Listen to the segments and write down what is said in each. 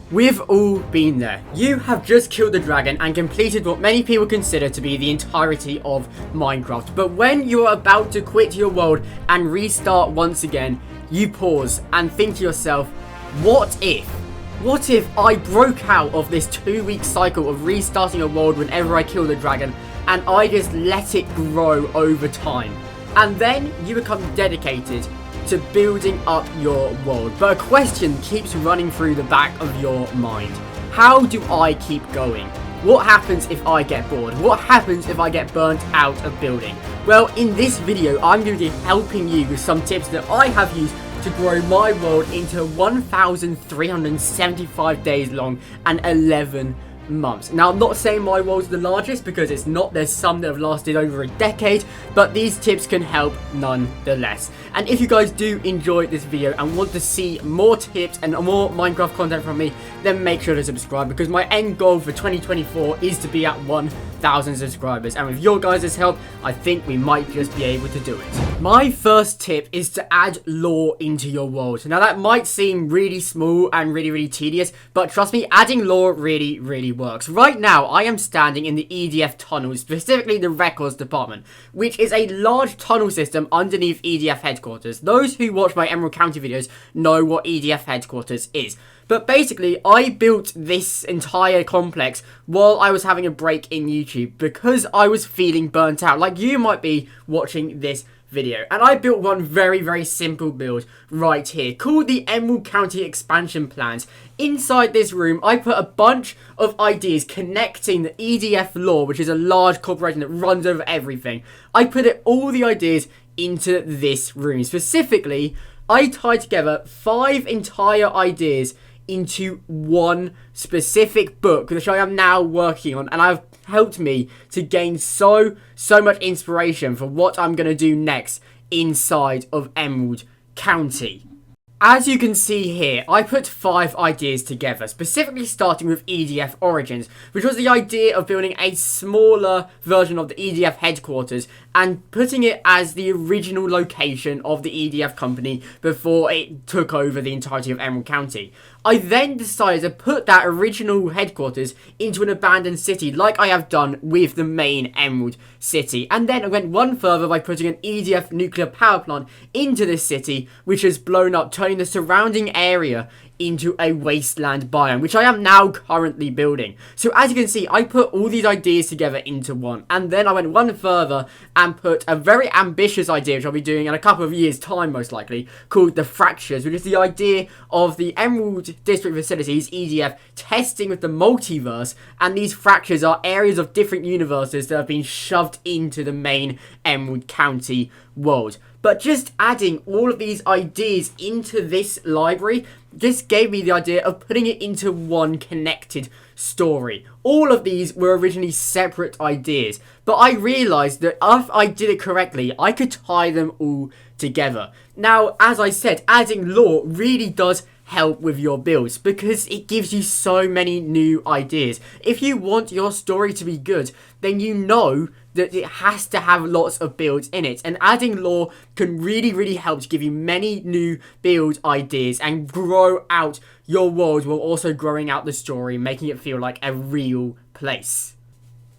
We've all been there. You have just killed the dragon and completed what many people consider to be the entirety of Minecraft. But when you're about to quit your world and restart once again, you pause and think to yourself, what if? What if I broke out of this 2-week cycle of restarting a world whenever I kill the dragon and I just let it grow over time? And then you become dedicated to building up your world. But a question keeps running through the back of your mind. How do I keep going? What happens if I get bored? What happens if I get burnt out of building? Well, in this video, I'm going to be helping you with some tips that I have used to grow my world into 1,375 days long and 11 months. Now, I'm not saying my world's the largest because it's not. There's some that have lasted over a decade, but these tips can help nonetheless. And if you guys do enjoy this video and want to see more tips and more Minecraft content from me, then make sure to subscribe, because my end goal for 2024 is to be at 1,000 subscribers, and with your guys' help, I think we might just be able to do it. My first tip is to add lore into your world. Now, that might seem really small and really tedious, but trust me, adding lore really works. Right now, I am standing in the EDF tunnels, specifically the records department, which is a large tunnel system underneath EDF headquarters. Those who watch my Emerald County videos know what EDF headquarters is. But basically, I built this entire complex while I was having a break in YouTube because I was feeling burnt out, like you might be watching this video. And I built one very simple build right here called the Emerald County Expansion Plans. Inside this room, I put a bunch of ideas connecting the EDF lore, which is a large corporation that runs over everything. I put all the ideas into this room. Specifically, I tied together 5 entire ideas into one specific book, which I am now working on, and I've helped me to gain so much inspiration for what I'm going to do next inside of Emerald County. As you can see here, I put 5 ideas together, specifically starting with EDF Origins, which was the idea of building a smaller version of the EDF headquarters and putting it as the original location of the EDF company before it took over the entirety of Emerald County. I then decided to put that original headquarters into an abandoned city, like I have done with the main Emerald City. And then I went one further by putting an EDF nuclear power plant into this city, which has blown up, turning the surrounding area into a wasteland biome, which I am now currently building. So as you can see, I put all these ideas together into one, and then I went one further and put a very ambitious idea, which I'll be doing in a couple of years time most likely, called the Fractures, which is the idea of the Emerald District facilities, EDF, testing with the multiverse, and these fractures are areas of different universes that have been shoved into the main Emerald County world. But just adding all of these ideas into this library just gave me the idea of putting it into one connected story. All of these were originally separate ideas, but I realized that if I did it correctly, I could tie them all together. Now, as I said, adding lore really does help with your builds because it gives you so many new ideas. If you want your story to be good, then you know that it has to have lots of builds in it, and adding lore can really help to give you many new build ideas and grow out your world while also growing out the story, making it feel like a real place.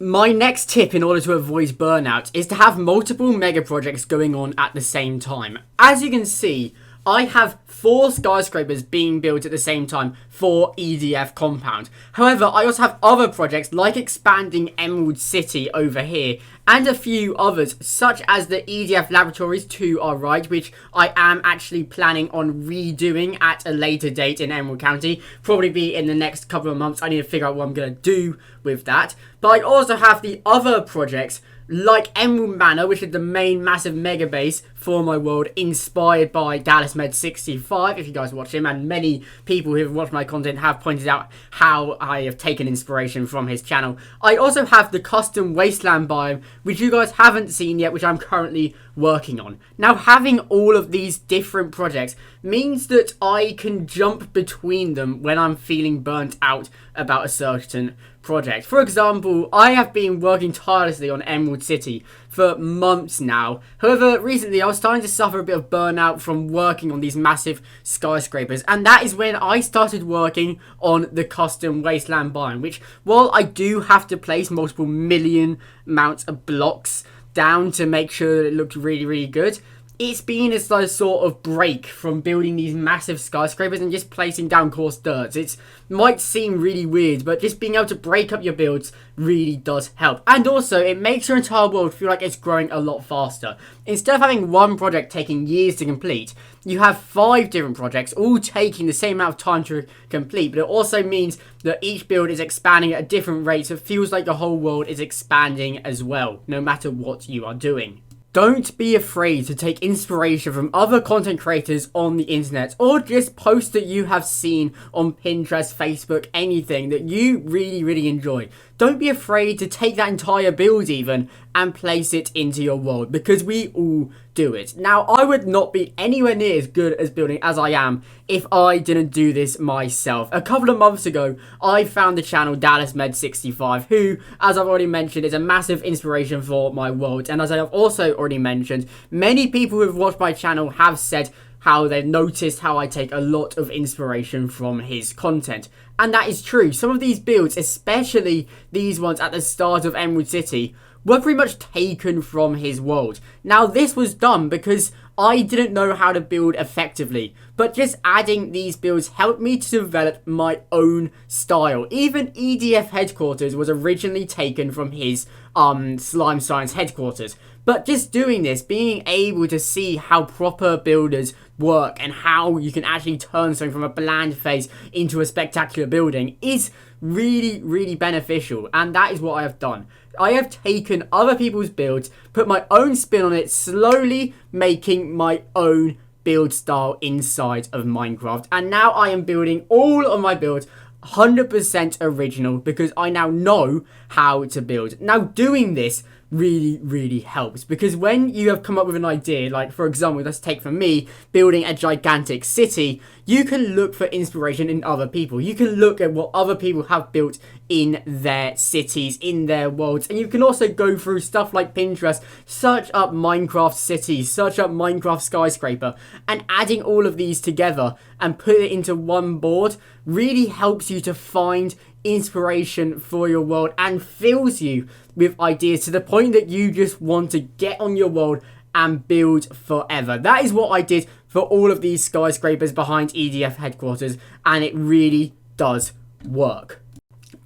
My next tip in order to avoid burnout is to have multiple mega projects going on at the same time. As you can see, I have 4 skyscrapers being built at the same time for EDF compound. However, I also have other projects like expanding Emerald City over here and a few others such as the EDF Laboratories to our right, which I am actually planning on redoing at a later date in Emerald County. Probably be in the next couple of months. I need to figure out what I'm going to do with that. But I also have the other projects like Emerald Manor, which is the main massive mega base for my world, inspired by Dallas Med 65, if you guys watch him, and many people who have watched my content have pointed out how I have taken inspiration from his channel. I also have the custom wasteland biome, which you guys haven't seen yet, which I'm currently working on. Now, having all of these different projects means that I can jump between them when I'm feeling burnt out about a certain project. For example, I have been working tirelessly on Emerald City for months now. However, recently I was starting to suffer a bit of burnout from working on these massive skyscrapers, and that is when I started working on the custom wasteland biome, which, while I do have to place multiple million amounts of blocks down to make sure that it looks really, really good, it's been a sort of break from building these massive skyscrapers and just placing down coarse dirt. It might seem really weird, but just being able to break up your builds really does help. And also, it makes your entire world feel like it's growing a lot faster. Instead of having one project taking years to complete, you have 5 different projects all taking the same amount of time to complete, but it also means that each build is expanding at a different rate, so it feels like the whole world is expanding as well, no matter what you are doing. Don't be afraid to take inspiration from other content creators on the internet, or just posts that you have seen on Pinterest, Facebook, anything that you really, really enjoy. Don't be afraid to take that entire build even and place it into your world, because we all do it. Now, I would not be anywhere near as good as building as I am if I didn't do this myself. A couple of months ago, I found the channel DallasMed65, who, as I've already mentioned, is a massive inspiration for my world. And as I have also already mentioned, many people who have watched my channel have said how they've noticed how I take a lot of inspiration from his content. And that is true. Some of these builds, especially these ones at the start of Emerald City, were pretty much taken from his world. Now, this was done because I didn't know how to build effectively, but just adding these builds helped me to develop my own style. Even EDF headquarters was originally taken from his slime science headquarters. But just doing this, being able to see how proper builders work and how you can actually turn something from a bland phase into a spectacular building is really, really beneficial. And that is what I have done. I have taken other people's builds, put my own spin on it, slowly making my own build style inside of Minecraft. And now I am building all of my builds 100% original because I now know how to build. Now, doing this really, really helps, because when you have come up with an idea, like for example, let's take for me, building a gigantic city, you can look for inspiration in other people. You can look at what other people have built in their cities, in their worlds, and you can also go through stuff like Pinterest, search up Minecraft cities, search up Minecraft skyscraper, and adding all of these together and put it into one board really helps you to find inspiration for your world and fills you with ideas to the point that you just want to get on your world and build forever. That is what I did for all of these skyscrapers behind EDF headquarters, and it really does work.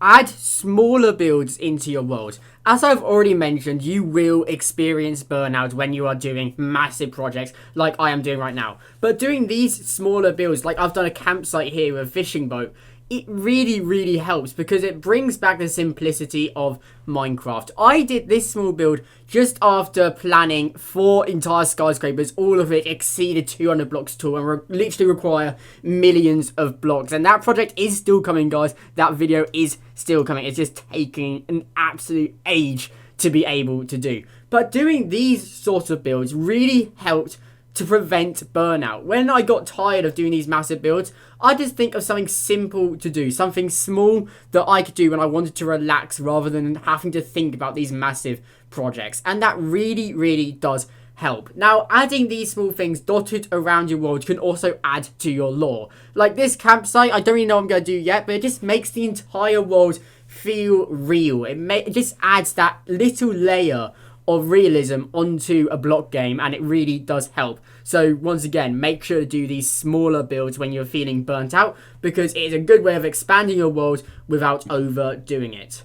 Add smaller builds into your world. As I've already mentioned, you will experience burnout when you are doing massive projects like I am doing right now. But doing these smaller builds, like I've done a campsite here with a fishing boat, it really, really helps because it brings back the simplicity of Minecraft. I did this small build just after planning 4 entire skyscrapers, all of it exceeded 200 blocks tall and literally require millions of blocks. And that project is still coming, guys. That video is still coming. It's just taking an absolute age to be able to do. But doing these sorts of builds really helped to prevent burnout. When I got tired of doing these massive builds, I just think of something simple to do, something small that I could do when I wanted to relax rather than having to think about these massive projects. And that really, really does help. Now, adding these small things dotted around your world can also add to your lore. Like this campsite, I don't really know what I'm going to do yet, but it just makes the entire world feel real. It just adds that little layer of realism onto a block game, and it really does help. So once again, make sure to do these smaller builds when you're feeling burnt out, because it is a good way of expanding your world without overdoing it.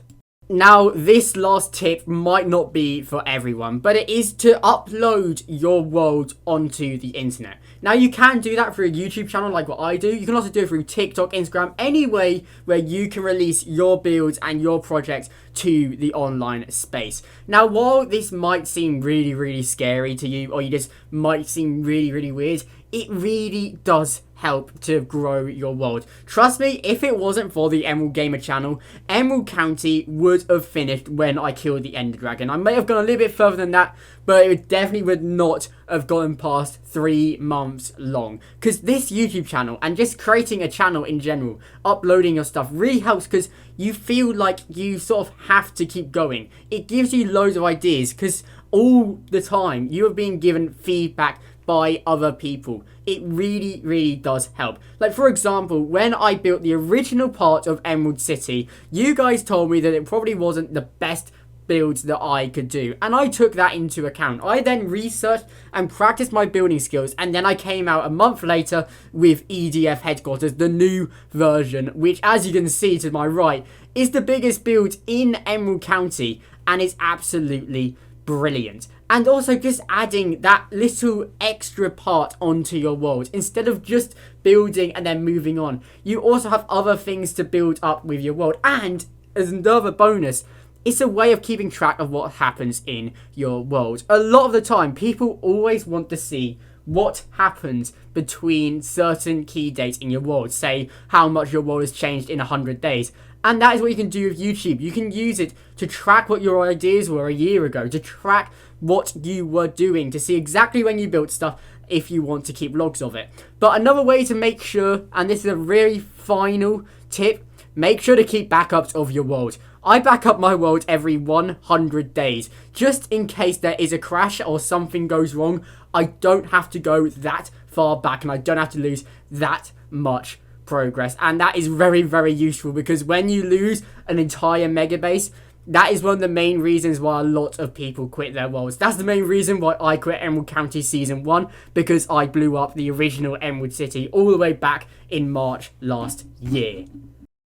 Now, this last tip might not be for everyone, but it is to upload your world onto the internet. Now, you can do that through a YouTube channel like what I do. You can also do it through TikTok, Instagram, any way where you can release your builds and your projects to the online space. Now, while this might seem really, really scary to you, or you just might seem really, really weird, it really does help to grow your world. Trust me, if it wasn't for the Emerald Gamer channel, Emerald County would have finished when I killed the Ender Dragon. I may have gone a little bit further than that, but it definitely would not have gotten past 3 months long. Because this YouTube channel, and just creating a channel in general, uploading your stuff, really helps because you feel like you sort of have to keep going. It gives you loads of ideas because all the time you are being given feedback by other people. It really, really does help. Like, for example, when I built the original part of Emerald City, you guys told me that it probably wasn't the best builds that I could do, and I took that into account. I then researched and practiced my building skills, and then I came out a month later with EDF Headquarters, the new version, which, as you can see to my right, is the biggest build in Emerald County, and it's absolutely brilliant. And also just adding that little extra part onto your world instead of just building and then moving on. You also have other things to build up with your world, and as another bonus, it's a way of keeping track of what happens in your world. A lot of the time, people always want to see what happens between certain key dates in your world. Say, how much your world has changed in 100 days. And that is what you can do with YouTube. You can use it to track what your ideas were a year ago, to track what you were doing, to see exactly when you built stuff if you want to keep logs of it. But another way to make sure, and this is a really final tip, make sure to keep backups of your world. I back up my world every 100 days, just in case there is a crash or something goes wrong. I don't have to go that far back, and I don't have to lose that much progress. And that is very, very useful, because when you lose an entire mega base, that is one of the main reasons why a lot of people quit their worlds. That's the main reason why I quit Emerald County Season 1, because I blew up the original Emerald City all the way back in March last year.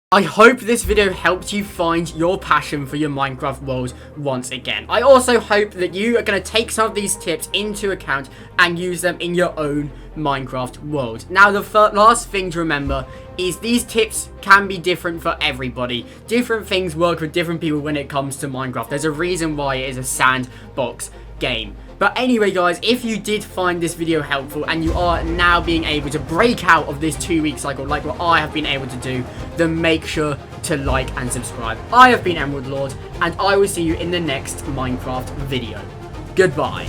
I hope this video helped you find your passion for your Minecraft world once again. I also hope that you are going to take some of these tips into account and use them in your own Minecraft world. Now, the last thing to remember is these tips can be different for everybody. Different things work with different people when it comes to Minecraft. There's a reason why it is a sandbox game. But anyway, guys, if you did find this video helpful and you are now being able to break out of this 2-week cycle like what I have been able to do, then make sure to like and subscribe. I have been Emerald Lord, and I will see you in the next Minecraft video. Goodbye.